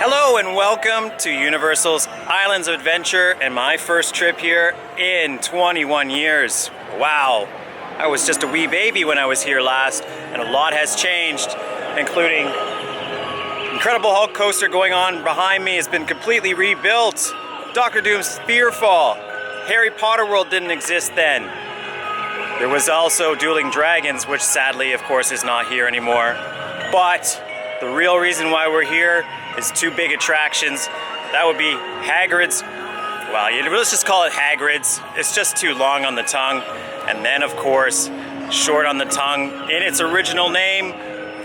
Hello and welcome to Universal's Islands of Adventure and my first trip here in 21 years. Wow, I was just a wee baby when I was here last and a lot has changed, including Incredible Hulk coaster going on behind me has been completely rebuilt. Dr. Doom's Sphere Fall. Harry Potter World didn't exist then. There was also Dueling Dragons, which sadly of course is not here anymore. But the real reason why we're here is two big attractions. That would be Hagrid's, well, let's just call it Hagrid's. It's just too long on the tongue. And then of course, short on the tongue in its original name,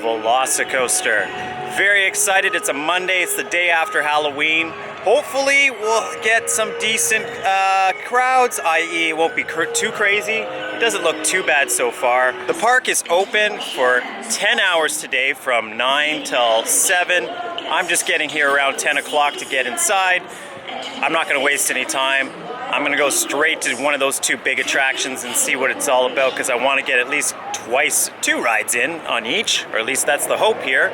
Velocicoaster. Very excited, it's a Monday, it's the day after Halloween. Hopefully we'll get some decent crowds, i.e. it won't be too crazy. It doesn't look too bad so far. The park is open for 10 hours today from 9 till 7. I'm just getting here around 10 o'clock to get inside. I'm not gonna waste any time. I'm gonna go straight to one of those two big attractions and see what it's all about because I wanna get at least two rides in on each, or at least that's the hope here.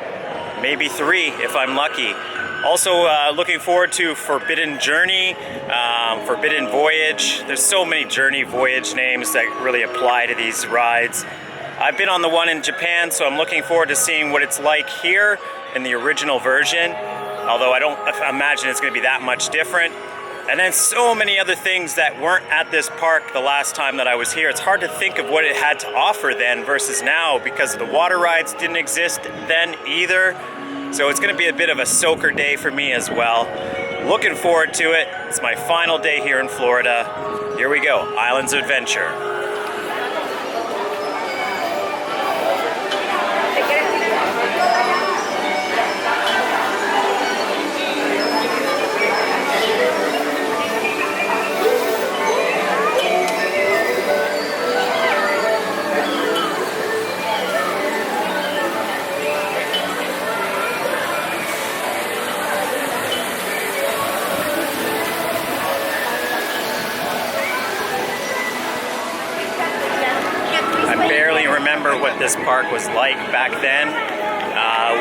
Maybe 3 if I'm lucky. Also looking forward to Forbidden Journey, Forbidden Voyage. There's so many Journey Voyage names that really apply to these rides. I've been on the one in Japan, so I'm looking forward to seeing what it's like here in the original version, although I don't imagine it's going to be that much different. And then so many other things that weren't at this park the last time that I was here. It's hard to think of what it had to offer then versus now because the water rides didn't exist then either. So it's going to be a bit of a soaker day for me as well. Looking forward to it. It's my final day here in Florida. Here we go, Islands of Adventure. Remember what this park was like back then,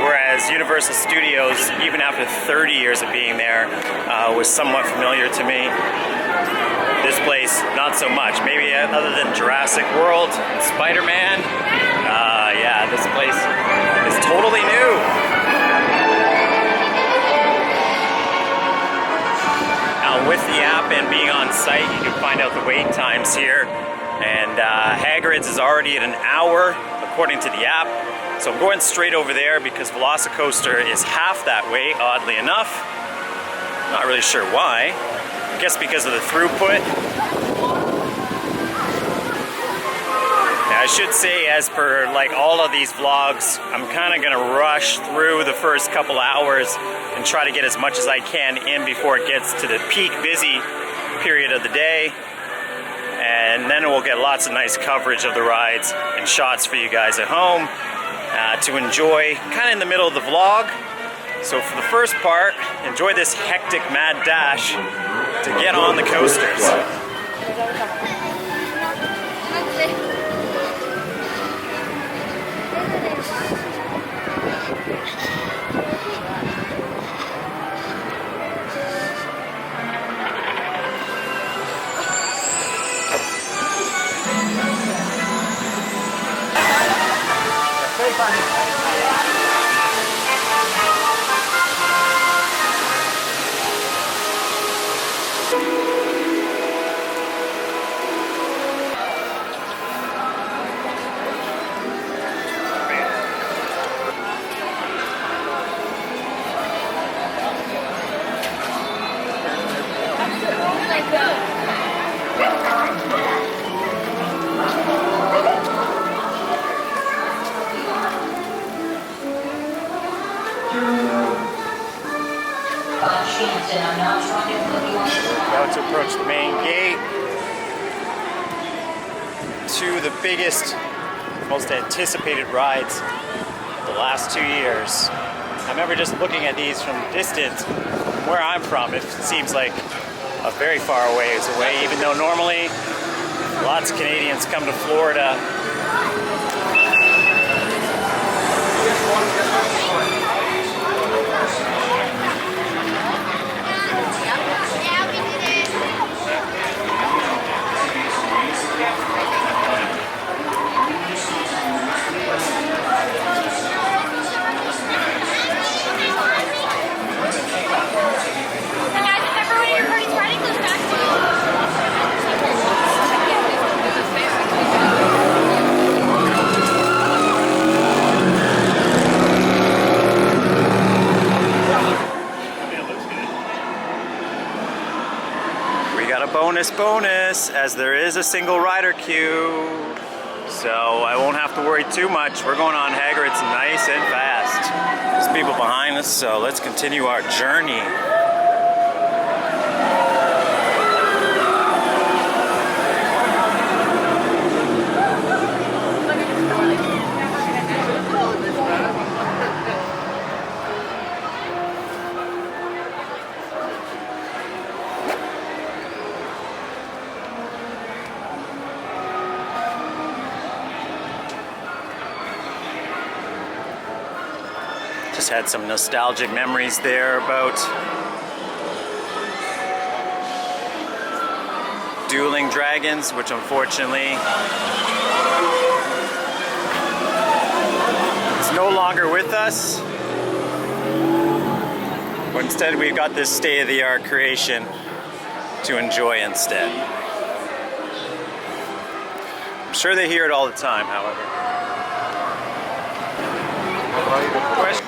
whereas Universal Studios, even after 30 years of being there, was somewhat familiar to me. This place, not so much. Maybe other than Jurassic World, Spider-Man, yeah, this place is totally new. Now with the app and being on site, you can find out the wait times here. And Hagrid's is already at an hour, according to the app. So I'm going straight over there because Velocicoaster is half that way, oddly enough. Not really sure why. I guess because of the throughput. Now, I should say, as per like all of these vlogs, I'm kind of gonna rush through the first couple hours and try to get as much as I can in before it gets to the peak busy period of the day. And then we'll get lots of nice coverage of the rides and shots for you guys at home to enjoy kind of in the middle of the vlog. So for the first part, enjoy this hectic mad dash to get on the coasters. About to approach the main gate to the biggest, most anticipated rides of the last 2 years. I remember just looking at these from distance. From where I'm from, it seems like a very far ways away, even though normally lots of Canadians come to Florida. bonus, as there is a single rider queue. So I won't have to worry too much. We're going on Hagrid's nice and fast. There's people behind us, so let's continue our journey. Just had some nostalgic memories there about dueling dragons, which unfortunately is no longer with us. But instead we've got this state-of-the-art creation to enjoy instead. I'm sure they hear it all the time, however. Question?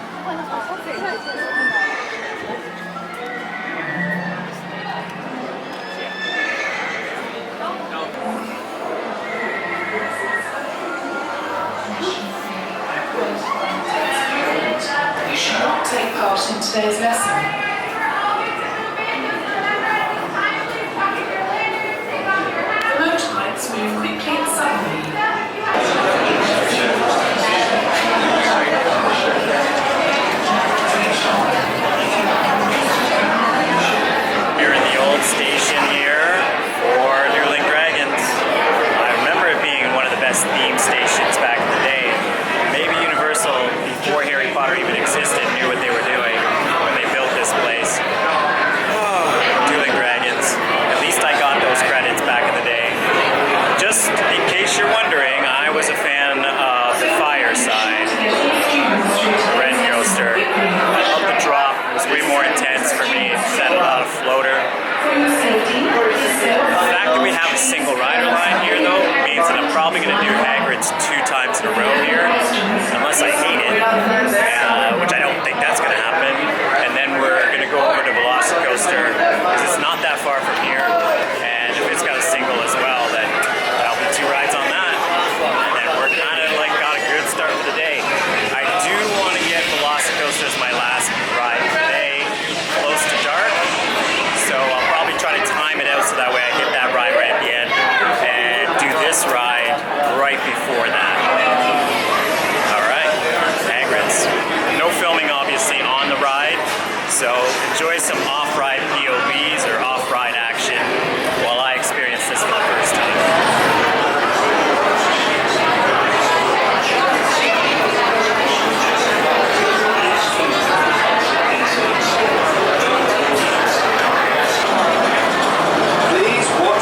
You should not take part in today's lesson. The motorbikes move quickly and suddenly. We're in the old station here for Dueling Dragons. I remember it being one of the best theme stations back in the day. Maybe Universal, before Harry Potter even existed, knew what they were doing when they built this place. Oh, Dueling Dragons. At least I got those credits back in the day. Just in case you're wondering, I was a fan of the Fireside Red Coaster. I loved the drop. It was way more intense for me. It had a lot of floater. The fact that we have a single rider line here, though, means that I'm probably going to do Hagrid's 2 times in a row here, unless I hate it, which I don't think that's going to happen. And then we're going to go over to Velocicoaster, because it's not that far from here, and if it's got a single as well, then that'll be 2 rides on that. And we're kind of like got a good start for the day. I do want to get Velocicoaster as my last ride today, close to dark. So I'll probably try to time it out so that way I get that ride right at the end and do this ride right before that. Alright, Hagrid's. No filming obviously on the ride, so enjoy some off-ride POVs or off-ride action while I experience this for the first time.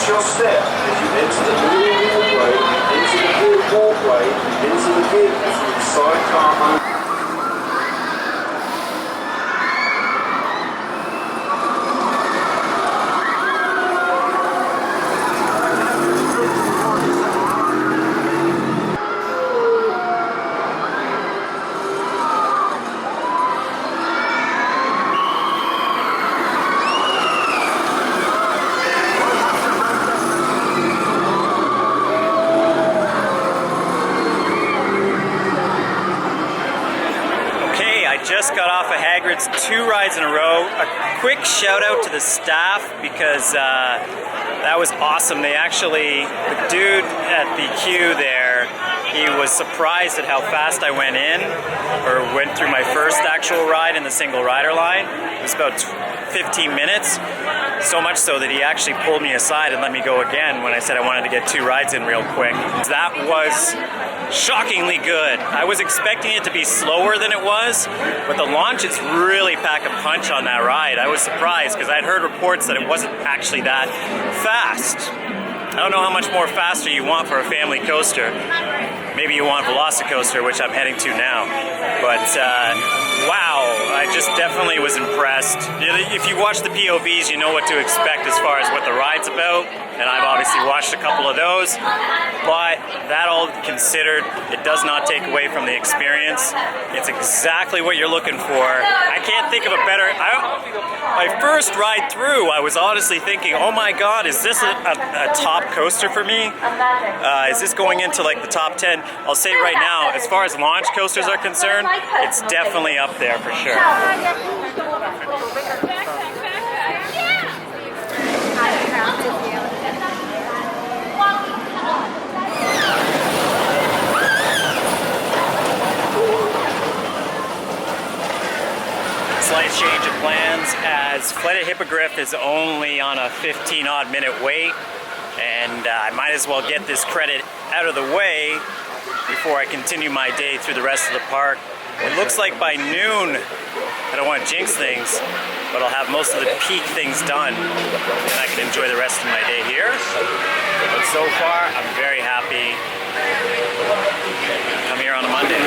Your step as you enter the blue walkway, into the blue walkway, into the big sidecar. Just got off of Hagrid's 2 rides in a row. A quick shout out to the staff because that was awesome. They actually, the dude at the queue there, he was surprised at how fast I went in, or went through my first actual ride in the single rider line. It was about 15 minutes, so much so that he actually pulled me aside and let me go again when I said I wanted to get 2 rides in real quick. That was shockingly good. I was expecting it to be slower than it was, but the launches really pack a punch on that ride. I was surprised because I'd heard reports that it wasn't actually that fast. I don't know how much more faster you want for a family coaster. maybe you want Velocicoaster, which I'm heading to now. But wow, I just definitely was impressed. If you watch the POVs, you know what to expect as far as what the ride's about, and I've obviously watched a couple of those. But that all considered, it does not take away from the experience. It's exactly what you're looking for. I can't think of a better... My first ride through, I was honestly thinking, oh my god, is this a top coaster for me? Is this going into like the top 10? I'll say right now, as far as launch coasters are concerned, it's definitely up there for sure. Slight change of plans as Flight of Hippogriff is only on a 15-odd minute wait, and I might as well get this credit out of the way before I continue my day through the rest of the park. It looks like by noon, I don't want to jinx things, but I'll have most of the peak things done and I can enjoy the rest of my day here. But so far, I'm very happy. Come here on a Monday.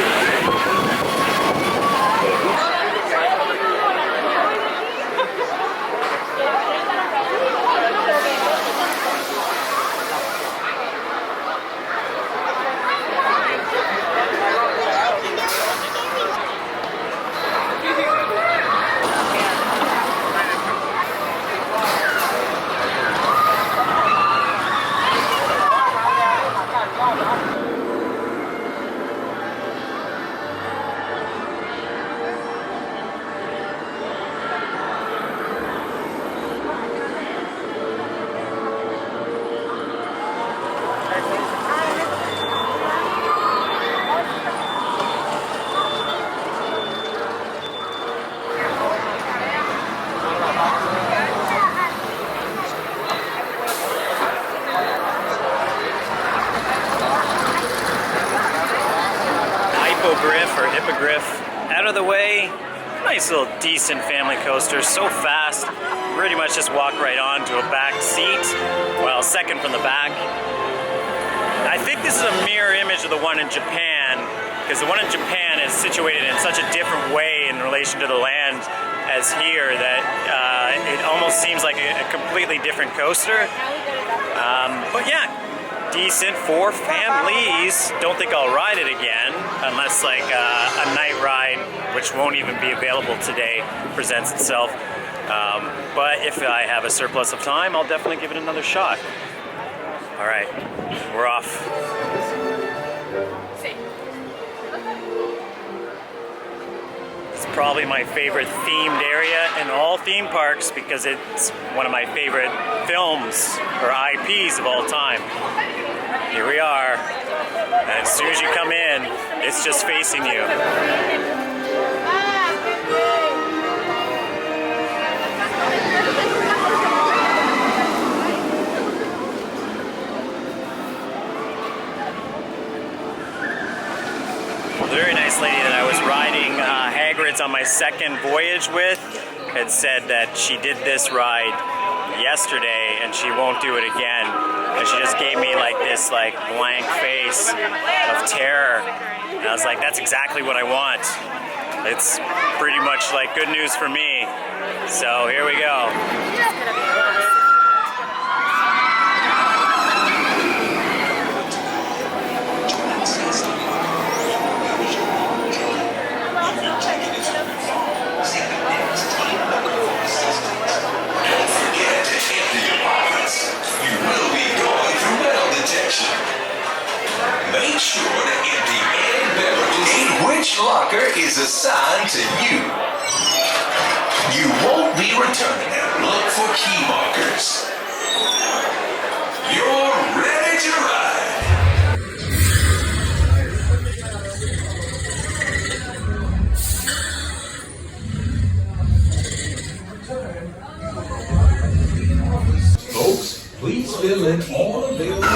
Hippogriff out of the way. Nice little decent family coaster, so fast, pretty much just walk right on to a back seat, well, second from the back. I think this is a mirror image of the one in Japan, because the one in Japan is situated in such a different way in relation to the land as here that it almost seems like a completely different coaster. But yeah, decent for families. Don't think I'll ride it again unless like a night ride, which won't even be available today, presents itself. But if I have a surplus of time, I'll definitely give it another shot. All right, we're off. It's probably my favorite themed area in all theme parks because it's one of my favorite films or IPs of all time. Here we are, and as soon as you come in, it's just facing you. The very nice lady that I was riding Hagrid's on my second voyage with had said that she did this ride yesterday and she won't do it again. And she just gave me like this like blank face of terror. And I was like, that's exactly what I want. It's pretty much like good news for me. So here we go. Make sure to empty any beverages in which locker is assigned to you. You won't be returning them. Look for key markers. You're ready to ride. Folks, please fill in all available.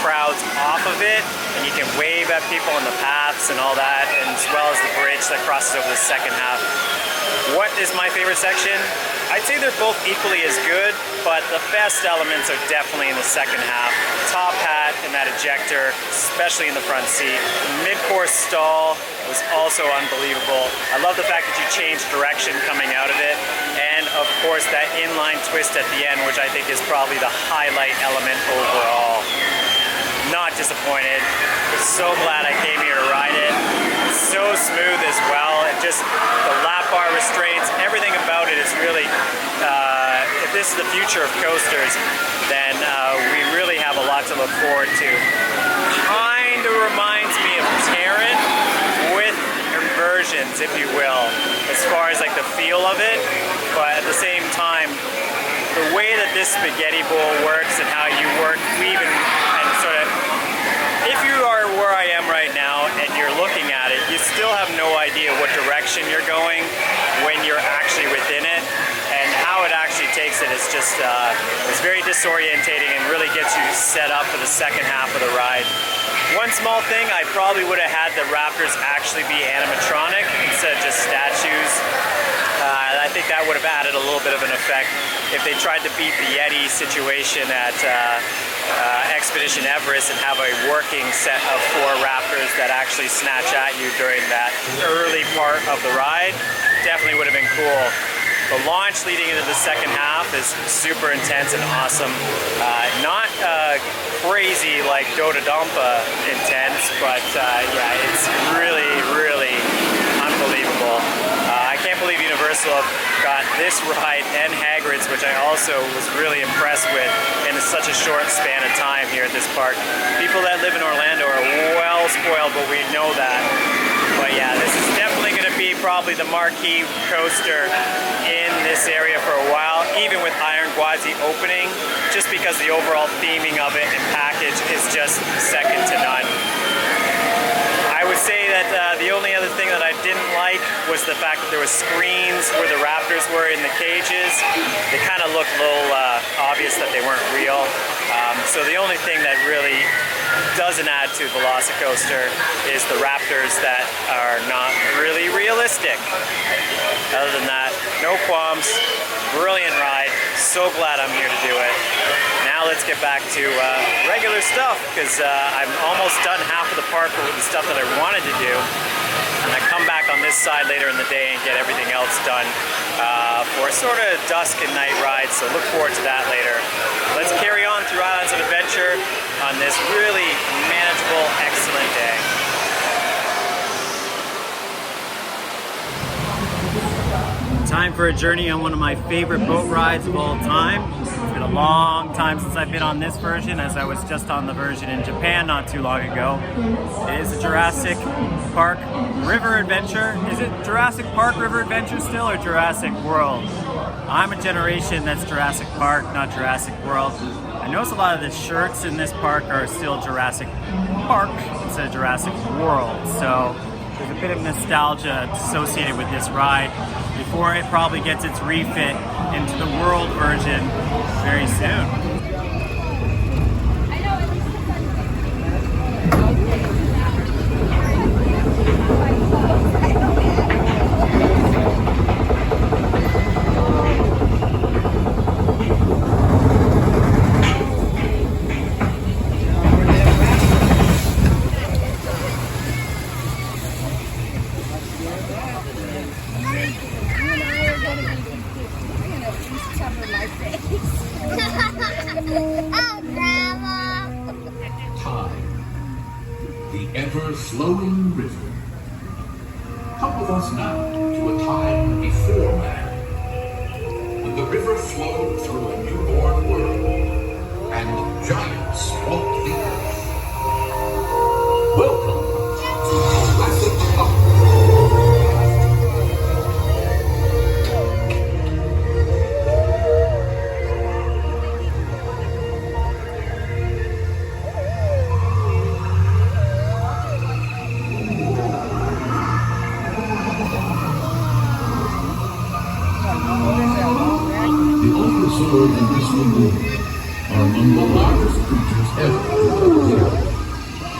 crowds off of it, and you can wave at people on the paths and all that, and as well as the bridge that crosses over the second half. What is my favorite section? I'd say they're both equally as good, but the best elements are definitely in the second half. Top hat and that ejector, especially in the front seat. Mid-course stall was also unbelievable. I love the fact that you change direction coming out of it, and of course that inline twist at the end, which I think is probably the highlight element overall. Not disappointed. So glad I came here to ride it. It's so smooth as well, and just the lap bar restraints, everything about it is really, if this is the future of coasters, then we really have a lot to look forward to. Kind of reminds me of Terran with inversions, if you will, as far as like the feel of it, but at the same time, the way that this spaghetti bowl works and how you work, weave, and sort of, if you are where I am right now and you're looking at it, you still have no idea what direction you're going when you're actually within it, and how it actually takes it is just, it's very disorientating and really gets you set up for the second half of the ride. One small thing, I probably would have had the Raptors actually be animatronic instead of just statues. I think that would have added a little bit of an effect if they tried to beat the Yeti situation at Expedition Everest and have a working set of 4 Raptors that actually snatch at you during that early part of the ride. Definitely would have been cool. The launch leading into the second half is super intense and awesome. Not crazy like Dododampa intense, but yeah, it's really, really unbelievable. I can't believe Universal have got this ride and Hagrid's, which I also was really impressed with in such a short span of time here at this park. People that live in Orlando are well spoiled, but we know that. But yeah, this is definitely going to be probably the marquee coaster in this area for a while, even with Iron Gwazi opening, just because the overall theming of it and package is just second to none. I would say that the only other thing that I didn't like was the fact that there was screens where the Raptors were in the cages. They kind of looked a little obvious that they weren't real. So the only thing that really doesn't add to Velocicoaster is the Raptors that are not really realistic. Other than that, no qualms, brilliant ride, so glad I'm here to do it. Now let's get back to regular stuff, because I'm almost done half of the park with the stuff that I wanted to do. And I come back on this side later in the day and get everything else done for sort of dusk and night ride, so look forward to that later. Let's carry on through Islands of Adventure on this really manageable, excellent day. Time for a journey on one of my favorite boat rides of all time. It's been a long time since I've been on this version, as I was just on the version in Japan not too long ago. It is a Jurassic Park River Adventure. Is it Jurassic Park River Adventure still, or Jurassic World? I'm a generation that's Jurassic Park, not Jurassic World. I notice a lot of the shirts in this park are still Jurassic Park instead of Jurassic World. So there's a bit of nostalgia associated with this ride before it probably gets its refit into the World version very soon. Ever-flowing river. Come with us now to a time before man, when the river flowed through a newborn world, and giants walked the earth. Welcome to Jurassic Park. The unpreserved and distant world are among the largest creatures ever to cover the earth.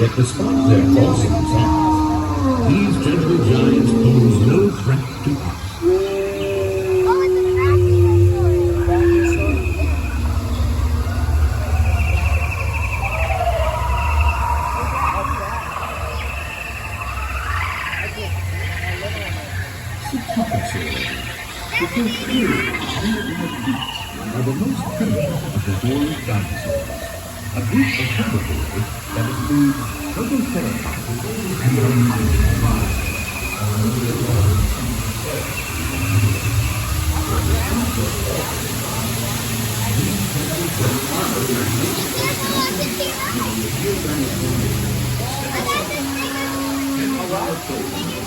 Yet despite their awesome size, these gentle giants pose no threat to us. Are the most primitive of the horned dinosaurs, a group of herbivores that include protoceratops and omnivores.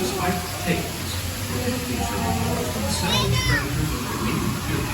Spiked tails protect these herbivores from several predators or remaining food.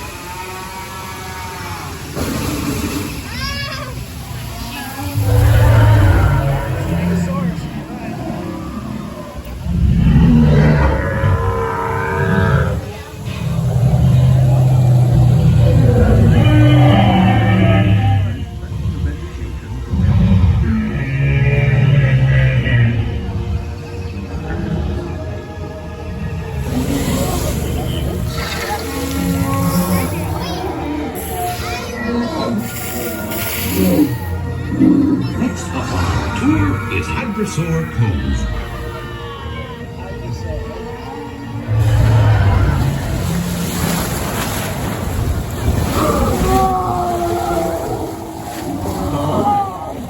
Next up on our tour is Hagrid Cove.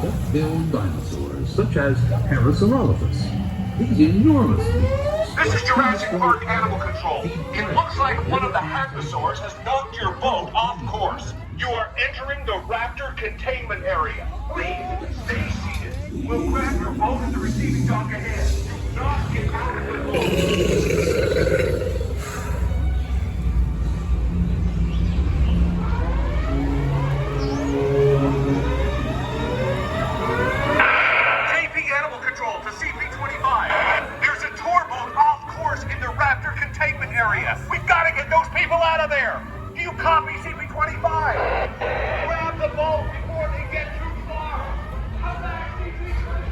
Duck-billed dinosaurs, such as Parasaurolophus. These enormous beasts. This is Jurassic Park Animal Control. It looks like one of the hadrosaurs has knocked your boat off course. You are entering the raptor containment area. Please, stay seated. We'll grab your boat at the receiving dock ahead. Do not get out of the boat. JP Animal Control to CP-25. There's a tour boat off course in the raptor containment area. We've got to get those people out of there. Do you copy CP-25? Grab the boat before they get too far. Come back, CP-25.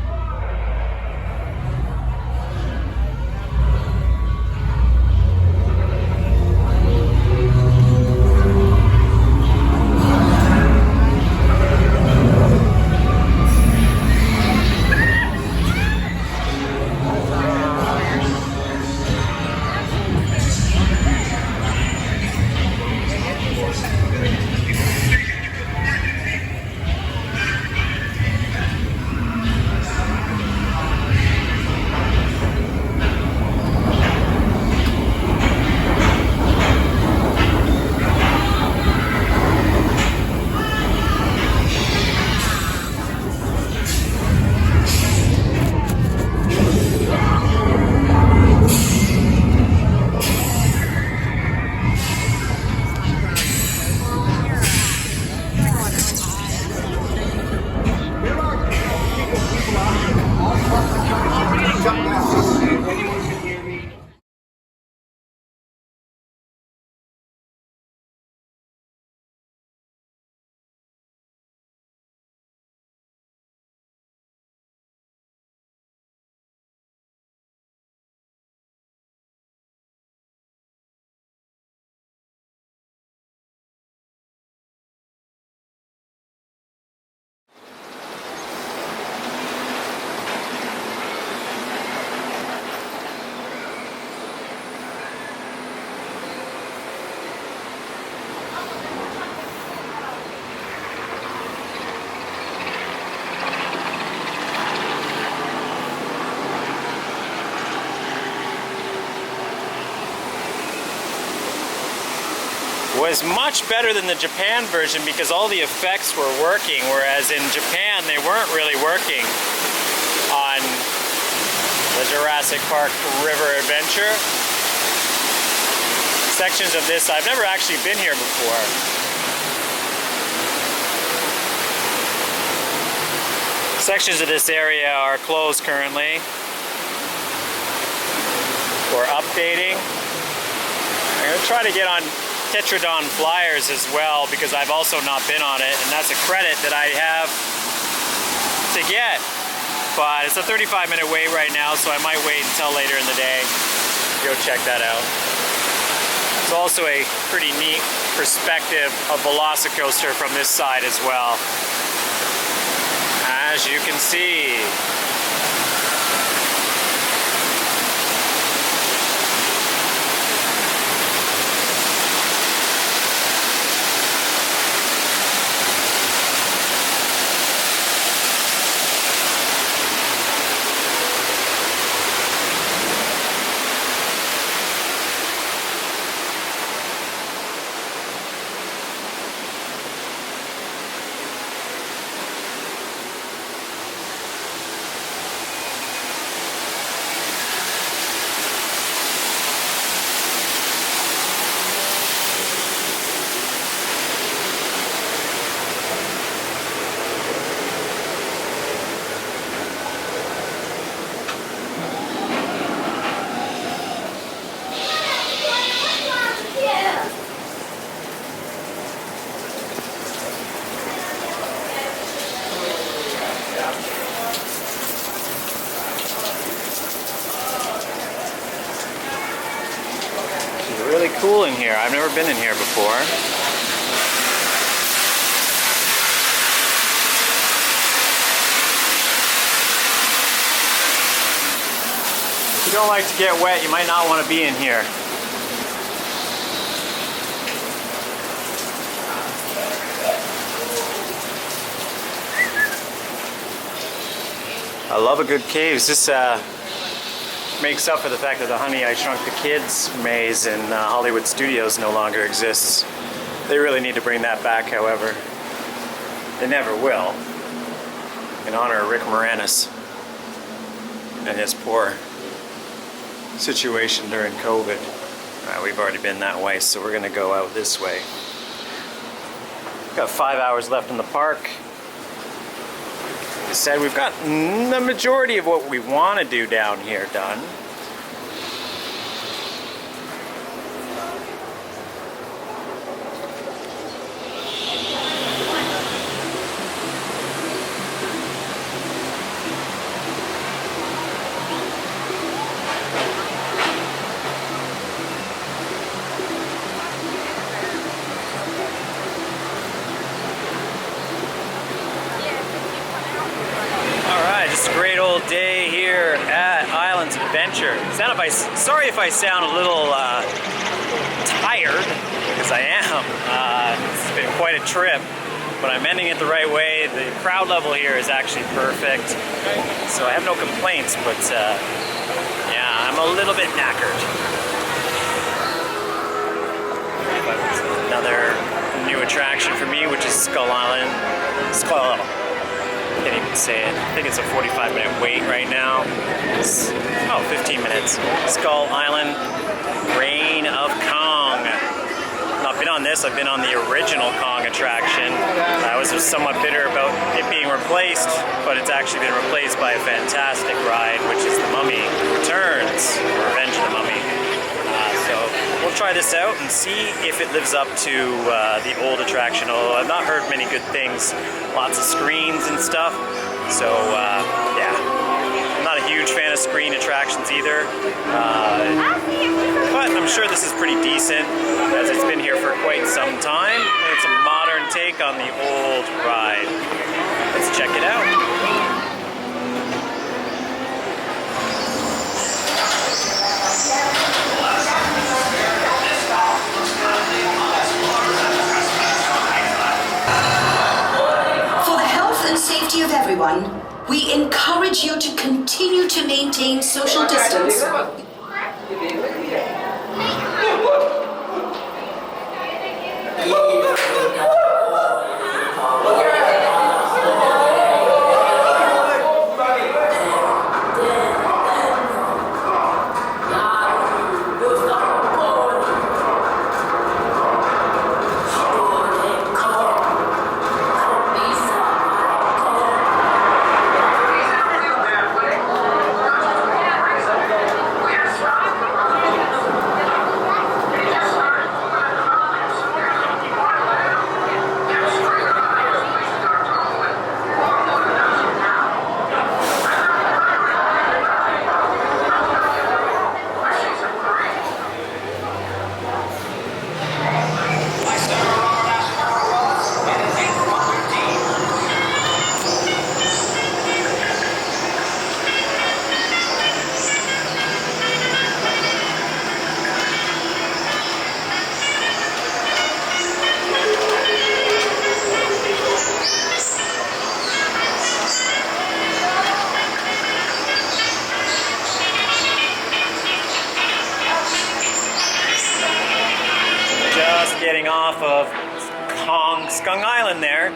Was much better than the Japan version because all the effects were working, whereas in Japan they weren't really working on the Jurassic Park River Adventure. Sections of this, I've never actually been here before. Sections of this area are closed currently. We're updating. I'm going to try to get on Tetradon Flyers as well, because I've also not been on it, and that's a credit that I have to get. But it's a 35-minute wait right now, so I might wait until later in the day. Go check that out. It's also a pretty neat perspective of Velocicoaster from this side as well. As you can see. Really cool in here. I've never been in here before. If you don't like to get wet, you might not want to be in here. I love a good caves. This makes up for the fact that the Honey, I Shrunk the Kids maze in Hollywood Studios no longer exists. They really need to bring that back, however. They never will. In honor of Rick Moranis and his poor situation during COVID. We've already been that way, so we're gonna go out this way. Got 5 hours left in the park. Like I said, we've got the majority of what we want to do down here done. Just a great old day here at Islands of Adventure. Sorry if I sound a little tired, because I am. It's been quite a trip, but I'm ending it the right way. The crowd level here is actually perfect, so I have no complaints, but yeah, I'm a little bit knackered. But another new attraction for me, which is Skull Island. Can't even say it. I think it's a 45-minute wait right now. 15 minutes. Skull Island, Reign of Kong. Not been on this, I've been on the original Kong attraction. I was somewhat bitter about it being replaced, but it's actually been replaced by a fantastic ride, which is The Mummy Returns, Revenge of the Mummy. So we'll try this out and see if it lives up to the old attraction, although I've not heard many good things. Lots of screens and stuff. So yeah, I'm not a huge fan of screen attractions either. But I'm sure this is pretty decent, as it's been here for quite some time. It's a modern take on the old ride. Let's check it out. Safety of everyone, we encourage you to continue to maintain social distance. of Kong Skunk Island there.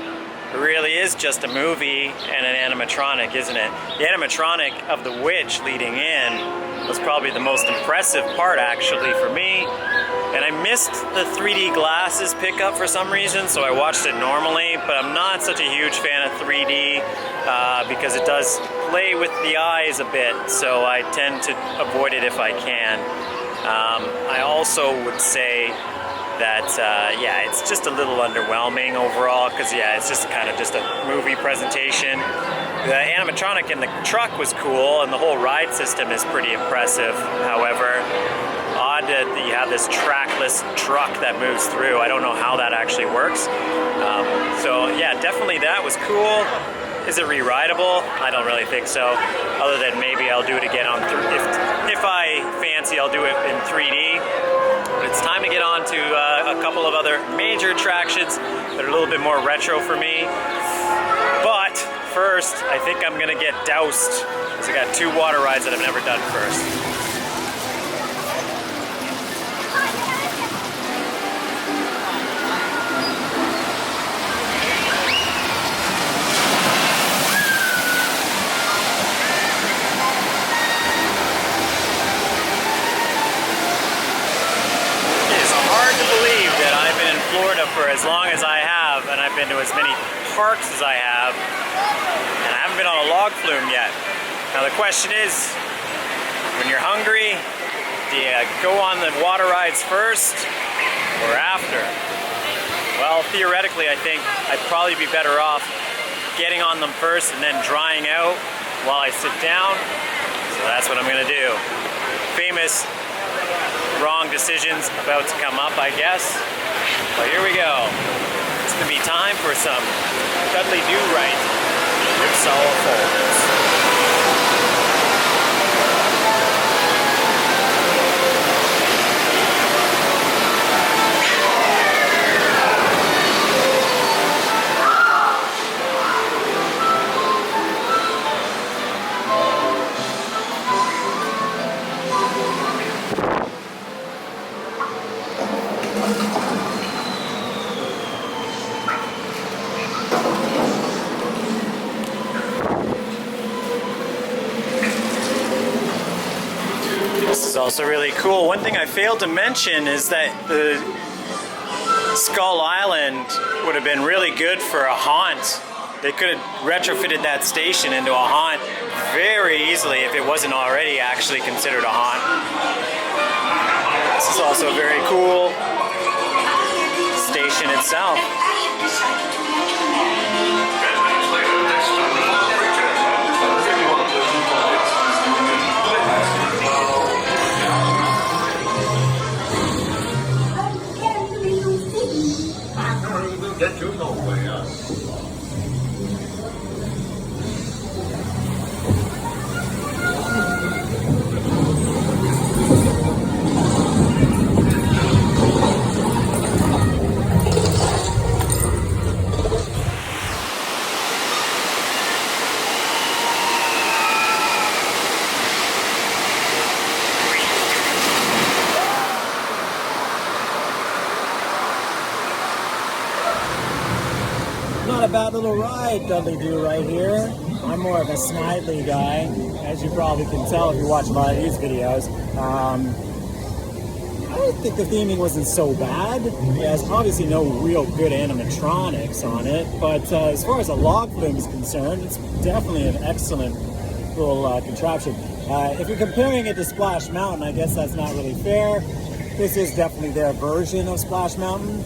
It really is just a movie and an animatronic, isn't it? The animatronic of the witch leading in was probably the most impressive part actually for me. And I missed the 3D glasses pickup for some reason, so I watched it normally, but I'm not such a huge fan of 3D because it does play with the eyes a bit, so I tend to avoid it if I can. I also would say that, yeah, it's just a little underwhelming overall, because, yeah, it's just kind of just a movie presentation. The animatronic in the truck was cool, and the whole ride system is pretty impressive. However, odd that you have this trackless truck that moves through. I don't know how that actually works. So, yeah, definitely that was cool. Is it re-rideable? I don't really think so. Other than maybe I'll do it again on, if I fancy, I'll do it in 3D. But it's time to get on to a couple of other major attractions that are a little bit more retro for me. But first, I think I'm gonna get doused, because I got 2 water rides that I've never done first. Florida for as long as I have, and I've been to as many parks as I have, and I haven't been on a log flume yet. Now the question is, when you're hungry, do you go on the water rides first or after? Well, theoretically, I think I'd probably be better off getting on them first and then drying out while I sit down. So that's what I'm gonna do. Famous wrong decisions about to come up, I guess. But here we go. It's gonna be time for some Dudley Do Right. Rips all folds. This is also really cool. One thing I failed to mention is that the Skull Island would have been really good for a haunt. They could have retrofitted that station into a haunt very easily if it wasn't already actually considered a haunt. This is also a very cool station itself. Get you nowhere. Not a bad little ride, Dudley Do right here. I'm more of a Snidely guy, as you probably can tell if you watch a lot of these videos. I don't think the theming wasn't so bad. There's obviously no real good animatronics on it, but as far as a log flume is concerned, it's definitely an excellent little contraption. If you're comparing it to Splash Mountain, I guess that's not really fair. This is definitely their version of Splash Mountain.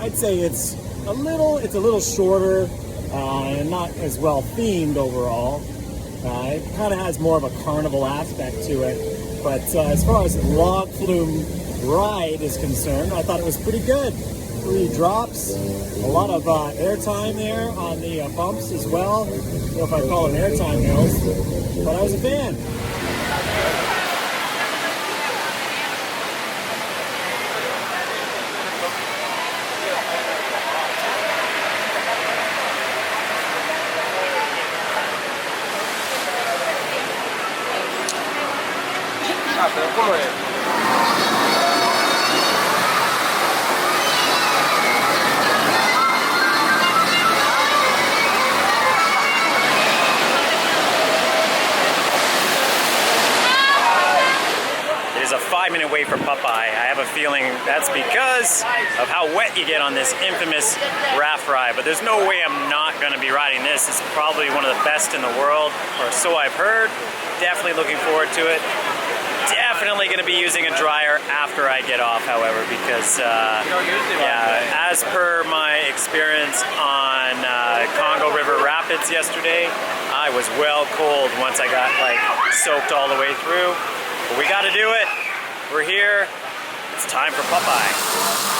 I'd say it's a little shorter and not as well themed overall. It kind of has more of a carnival aspect to it. But as far as log flume ride is concerned, I thought it was pretty good. 3 drops, a lot of airtime there on the bumps as well. I don't know if I call them airtime hills, but I was a fan. wait for Popeye. I have a feeling that's because of how wet you get on this infamous raft ride. But there's no way I'm not going to be riding this. It's probably one of the best in the world, or so I've heard. Definitely looking forward to it. Definitely going to be using a dryer after I get off, however, because yeah, as per my experience on Congo River Rapids yesterday, I was well cold once I got like soaked all the way through. But we got to do it. We're here. It's time for Popeye.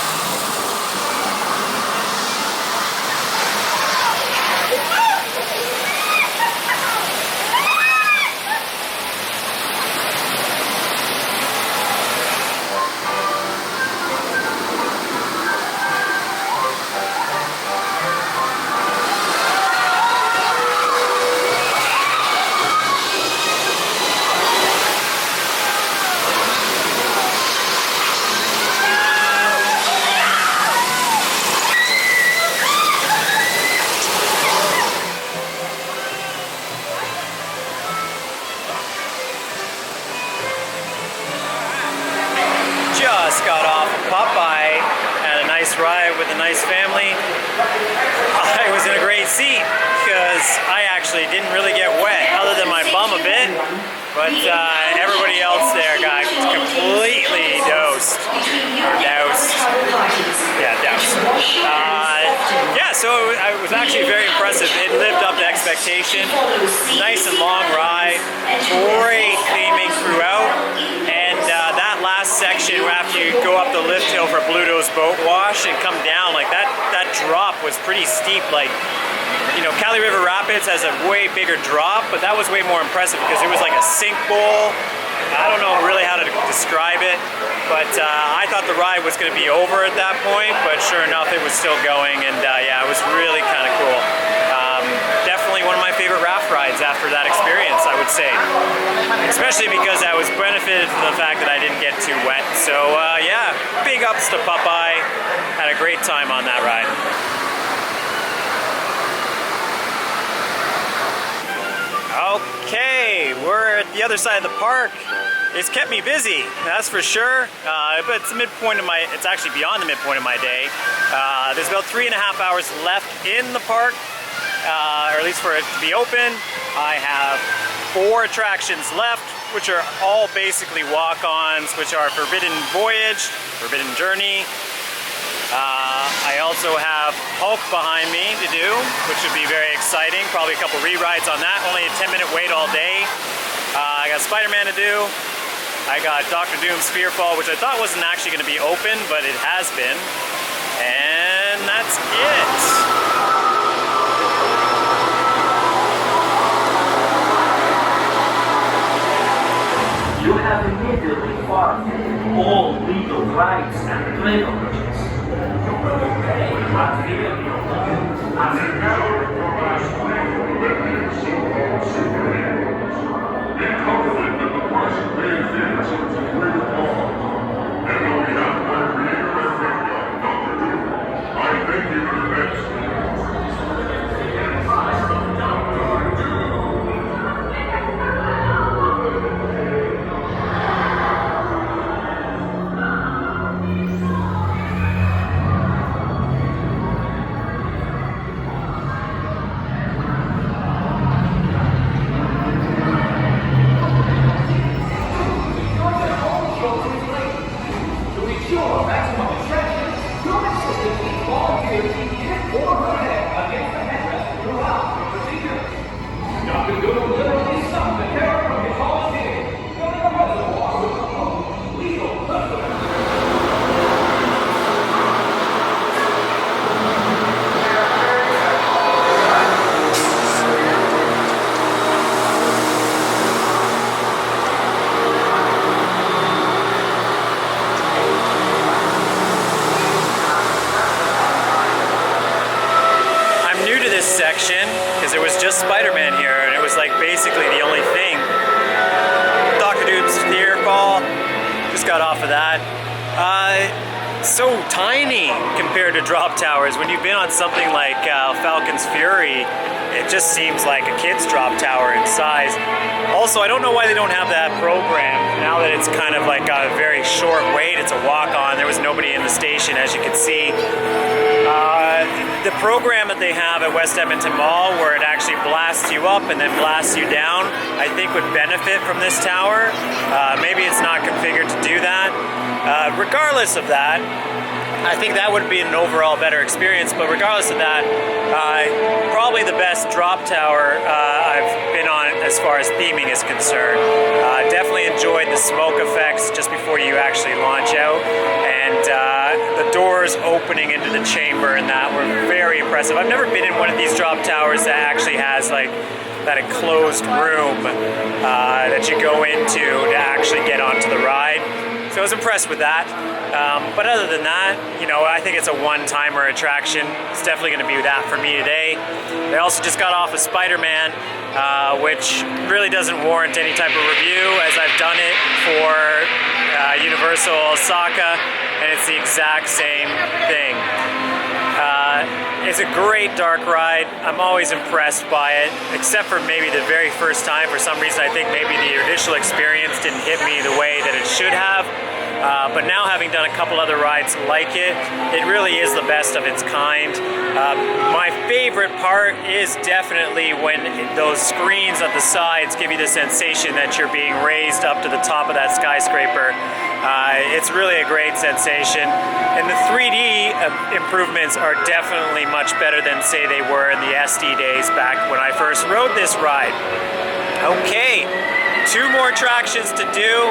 Just got off of Popeye, had a nice ride with a nice family. I was in a great seat because I actually didn't really get wet other than my bum a bit, but everybody else there got completely doused. Or doused. Yeah, doused. Yeah, so it was actually very impressive. It lived up to expectation. Nice and long ride. Great theming throughout. And that last section after you go up the lift hill for Bluto's boat wash and come down, like that drop was pretty steep. Like, you know, Kali River Rapids has a way bigger drop, but that was way more impressive because it was like a sink bowl. I don't know really how to describe it, but I thought the ride was going to be over at that point, but sure enough, it was still going, and yeah, it was really kind of cool. Definitely one of my favorite raft rides after that experience, I would say. Especially because I was benefited from the fact that I didn't get too wet. So yeah, big ups to Popeye. Had a great time on that ride. Okay, we're at the other side of the park. It's kept me busy, that's for sure. But it's the midpoint of my, it's actually beyond the midpoint of my day. There's about 3.5 hours left in the park, or at least for it to be open. I have 4 attractions left, which are all basically walk-ons, which are Forbidden Voyage, Forbidden Journey. I also have Hulk behind me to do, which would be very exciting. Probably a couple re-rides on that. Only a 10-minute wait all day. I got Spider-Man to do. I got Dr. Doom's Fearfall, which I thought wasn't actually going to be open, but it has been. And that's it. You have immediately forfeited all legal rights and privileges. Because it was just Spider-Man here, and it was like basically the only thing. Dr. Doom's Fearfall, just got off of that. so tiny compared to drop towers. When you've been on something like Falcon's Fury, it just seems like a kid's drop tower in size. Also, I don't know why they don't have that program now that it's kind of like a very short wait. It's a walk-on. There was nobody in the station, as you can see. The program that they have at West Edmonton Mall, where it actually blasts you up and then blasts you down, I think would benefit from this tower. Maybe it's not configured to do that. Regardless of that, I think that would be an overall better experience, but regardless of that, probably the best drop tower I've been on as far as theming is concerned. Definitely enjoyed the smoke effects just before you actually launch out, and the doors opening into the chamber and that were very impressive. I've never been in one of these drop towers that actually has like that enclosed room that you go into to actually get onto the ride. So I was impressed with that. But other than that, you know, I think it's a one-timer attraction. It's definitely going to be that for me today. They also just got off of Spider-Man, which really doesn't warrant any type of review, as I've done it for Universal Osaka, and it's the exact same thing. It's a great dark ride. I'm always impressed by it, except for maybe the very first time. For some reason, I think maybe the initial experience didn't hit me the way that it should have. But now, having done a couple other rides like it, it really is the best of its kind. My favorite part is definitely when those screens at the sides give you the sensation that you're being raised up to the top of that skyscraper. It's really a great sensation. And the 3D improvements are definitely much better than, say, they were in the SD days back when I first rode this ride. Okay, 2 more attractions to do.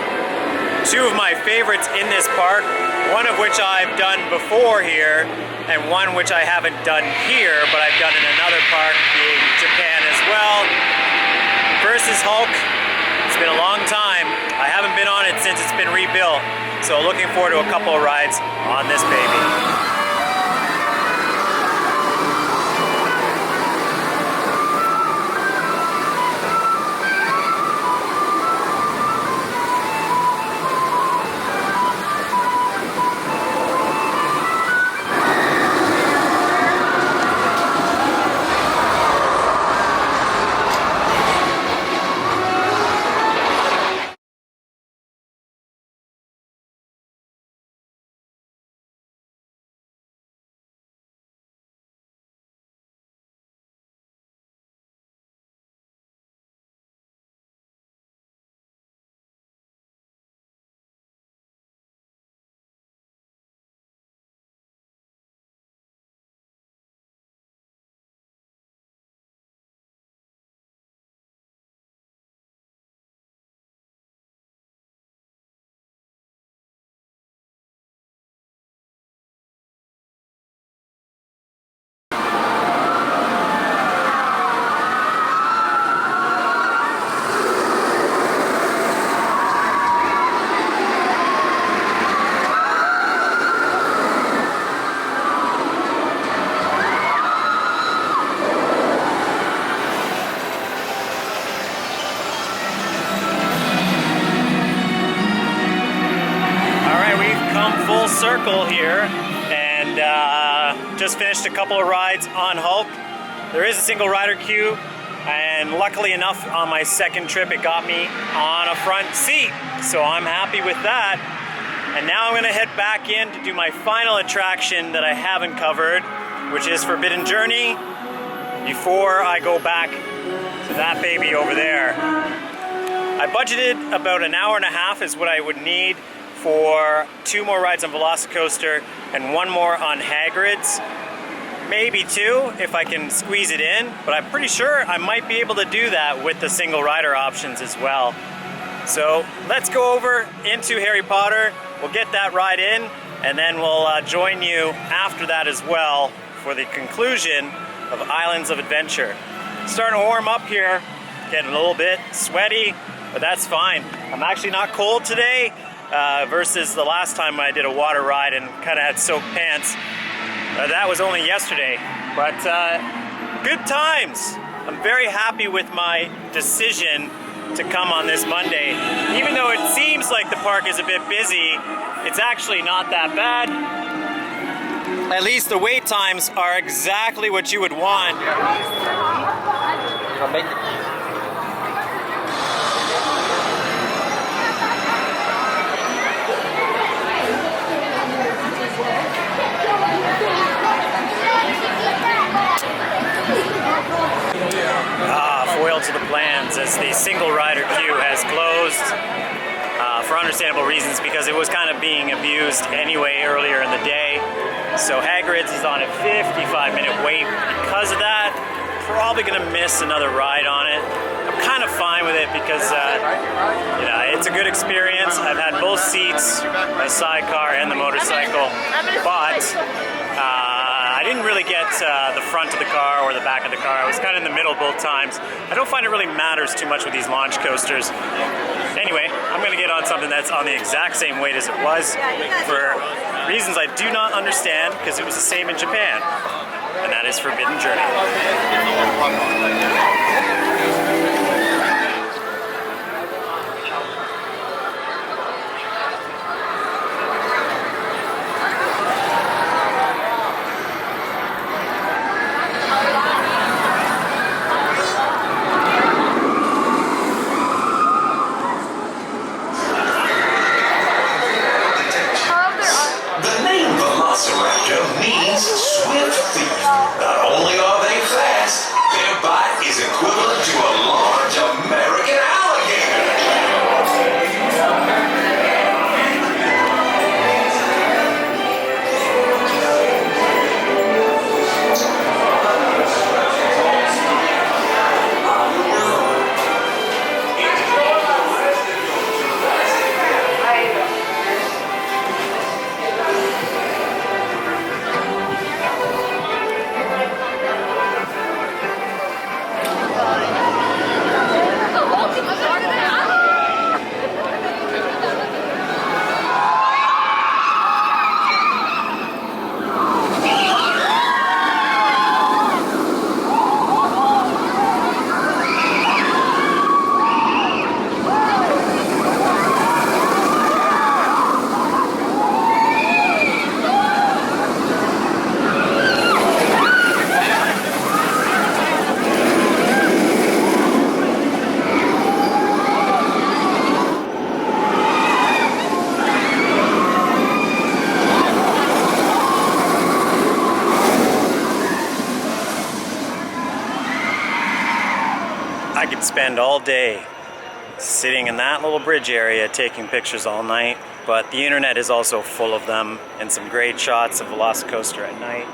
2 of my favorites in this park, one of which I've done before here, and one which I haven't done here, but I've done in another park, being Japan as well. First is Hulk. It's been a long time. I haven't been on it since it's been rebuilt, so looking forward to a couple of rides on this baby. Circle here, and just finished a couple of rides on Hulk. There is a single rider queue, and luckily enough on my second trip it got me on a front seat, so I'm happy with that. And now I'm going to head back in to do my final attraction that I haven't covered, which is Forbidden Journey, before I go back to that baby over there. I budgeted about an hour and a half is what I would need for 2 more rides on Velocicoaster and 1 more on Hagrid's. Maybe 2 if I can squeeze it in, but I'm pretty sure I might be able to do that with the single rider options as well. So let's go over into Harry Potter. We'll get that ride in, and then we'll join you after that as well for the conclusion of Islands of Adventure. Starting to warm up here, getting a little bit sweaty, but that's fine. I'm actually not cold today. Versus the last time I did a water ride and kind of had soaked pants. That was only yesterday, but good times. I'm very happy with my decision to come on this Monday. Even though it seems like the park is a bit busy, it's actually not that bad. At least the wait times are exactly what you would want. Foil to the plans as the single rider queue has closed for understandable reasons because it was kind of being abused anyway earlier in the day. So Hagrid's is on a 55-minute wait because of that. Probably gonna miss another ride on it. I'm kind of fine with it because you know, it's a good experience. I've had both seats, the sidecar and the motorcycle, but I didn't really get the front of the car or the back of the car. I was kind of in the middle both times. I don't find it really matters too much with these launch coasters. Anyway, I'm gonna get on something that's on the exact same weight as it was for reasons I do not understand because it was the same in Japan, and that is Forbidden Journey. The name Velociraptor means swift thief. Not only are they fast, their bite is equivalent to a large American alligator. I could spend all day sitting in that little bridge area taking pictures all night, but the internet is also full of them and some great shots of Velocicoaster at night.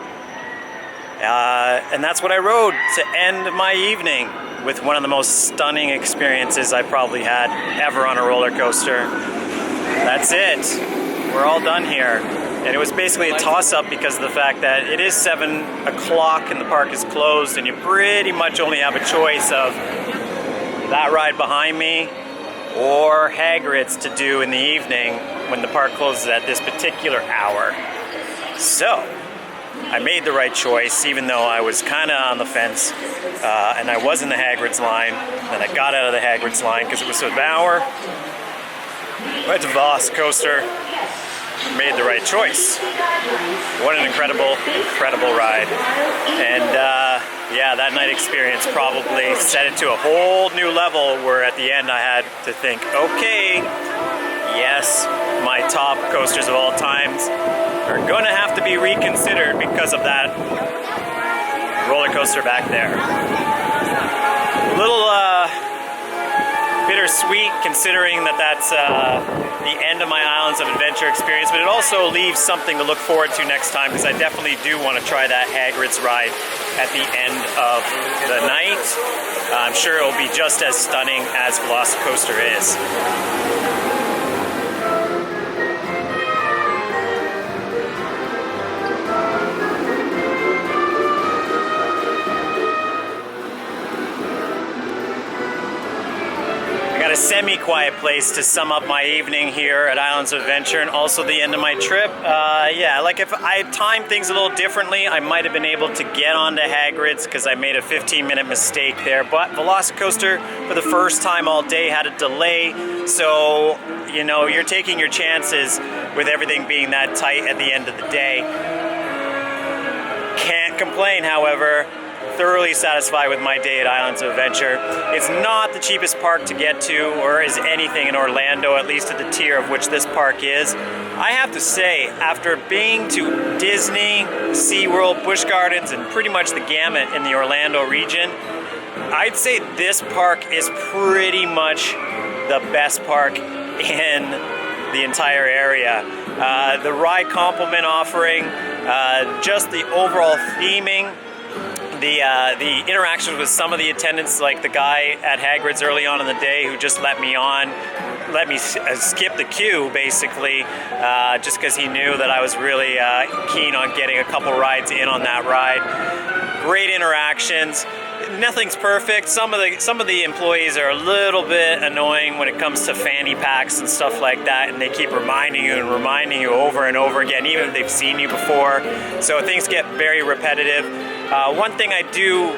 And that's what I rode to end my evening with one of the most stunning experiences I probably had ever on a roller coaster. That's it. We're all done here. And it was basically a toss-up because of the fact that it is 7 o'clock and the park is closed, and you pretty much only have a choice of that ride behind me or Hagrid's to do in the evening when the park closes at this particular hour. So I made the right choice, even though I was kind of on the fence, and I was in the Hagrid's line. Then I got out of the Hagrid's line because it was an hour. Went to Velocicoaster. Made the right choice. What an incredible, incredible ride. And yeah, that night experience probably set it to a whole new level where at the end I had to think, okay, yes, my top coasters of all times are gonna have to be reconsidered because of that roller coaster back there. A little bittersweet considering that that's the end of my Islands of Adventure experience, but it also leaves something to look forward to next time because I definitely do want to try that Hagrid's ride at the end of the night. I'm sure it will be just as stunning as Velocicoaster is. A semi-quiet place to sum up my evening here at Islands of Adventure and also the end of my trip. Yeah, like if I had timed things a little differently, I might have been able to get onto Hagrid's because I made a 15-minute mistake there. But Velocicoaster, for the first time all day, had a delay. So, you know, you're taking your chances with everything being that tight at the end of the day. can't complain, however. Thoroughly satisfied with my day at Islands of Adventure. It's not the cheapest park to get to, or is anything in Orlando, at least at the tier of which this park is. I have to say, after being to Disney, SeaWorld, Busch Gardens, and pretty much the gamut in the Orlando region, I'd say this park is pretty much the best park in the entire area. The ride complement offering, just the overall theming, the interactions with some of the attendants, like the guy at Hagrid's early on in the day who just let me skip the queue, basically, just because he knew that I was really keen on getting a couple rides in on that ride. Great interactions. Nothing's perfect. Some of the employees are a little bit annoying when it comes to fanny packs and stuff like that, and they keep reminding you over and over again, even if they've seen you before. So things get very repetitive. One thing I do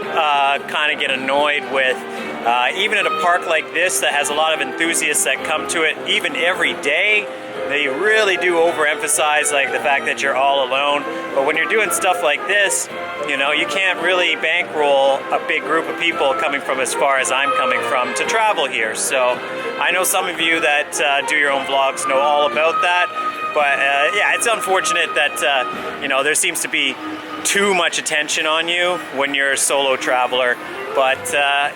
kind of get annoyed with, even at a park like this that has a lot of enthusiasts that come to it even every day, they really do overemphasize like the fact that you're all alone. But when you're doing stuff like this, you know, you can't really bankroll a big group of people coming from as far as I'm coming from to travel here. So I know some of you that do your own vlogs know all about that. But yeah, it's unfortunate that, you know, there seems to be too much attention on you when you're a solo traveler. But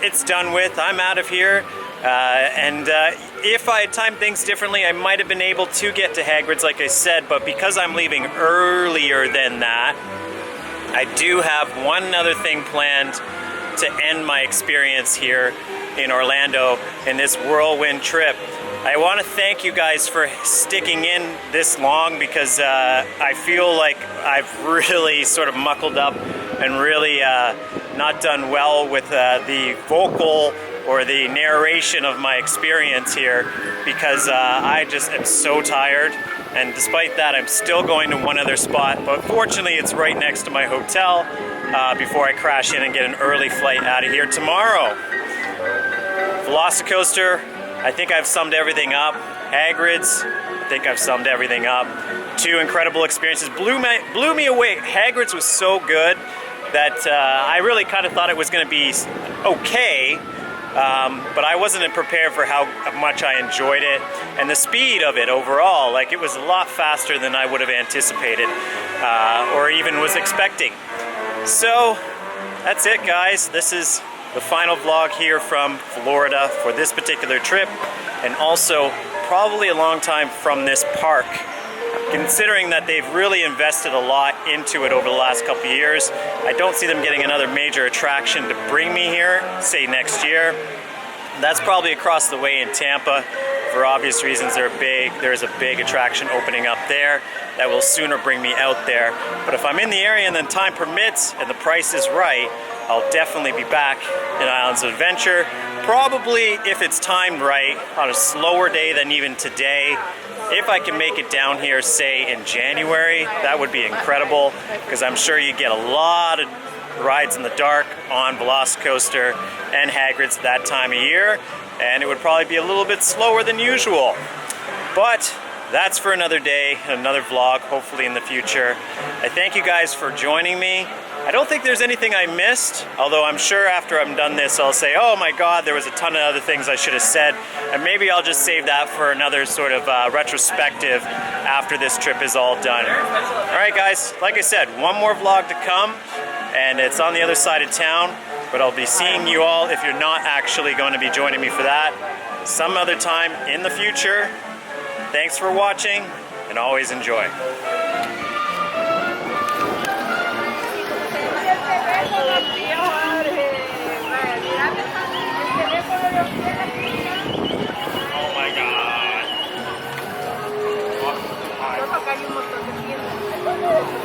it's done with. I'm out of here. And if I had timed things differently, I might have been able to get to Hagrid's, like I said, but because I'm leaving earlier than that, I do have one other thing planned to end my experience here in Orlando in this whirlwind trip. I want to thank you guys for sticking in this long, because I feel like I've really sort of muckled up and really not done well with the vocal or the narration of my experience here, because I just am so tired. And despite that, I'm still going to one other spot, but fortunately it's right next to my hotel before I crash in and get an early flight out of here tomorrow. Velocicoaster, I think I've summed everything up. Hagrid's, I think I've summed everything up. Two incredible experiences, blew me away. Hagrid's was so good that I really kind of thought it was going to be okay. But I wasn't prepared for how much I enjoyed it and the speed of it overall. Like, it was a lot faster than I would have anticipated or even was expecting. So that's it, guys. This is the final vlog here from Florida for this particular trip, and also probably a long time from this park, considering that they've really invested a lot into it over the last couple of years. I don't see them getting another major attraction to bring me here, say next year. That's probably across the way in Tampa. For obvious reasons, there's a big attraction opening up there that will sooner bring me out there. But if I'm in the area and then time permits and the price is right, I'll definitely be back in Islands of Adventure. Probably, if it's timed right, on a slower day than even today. If I can make it down here, say in January, that would be incredible, because I'm sure you get a lot of rides in the dark on Velocicoaster and Hagrid's that time of year, and it would probably be a little bit slower than usual. But that's for another day, another vlog, hopefully in the future. I thank you guys for joining me. I don't think there's anything I missed, although I'm sure after I'm done this I'll say, oh my god, there was a ton of other things I should have said, and maybe I'll just save that for another sort of retrospective after this trip is all done. Alright guys, like I said, one more vlog to come, and it's on the other side of town, but I'll be seeing you all, if you're not actually going to be joining me for that, some other time in the future. Thanks for watching, and always enjoy. Oh my God.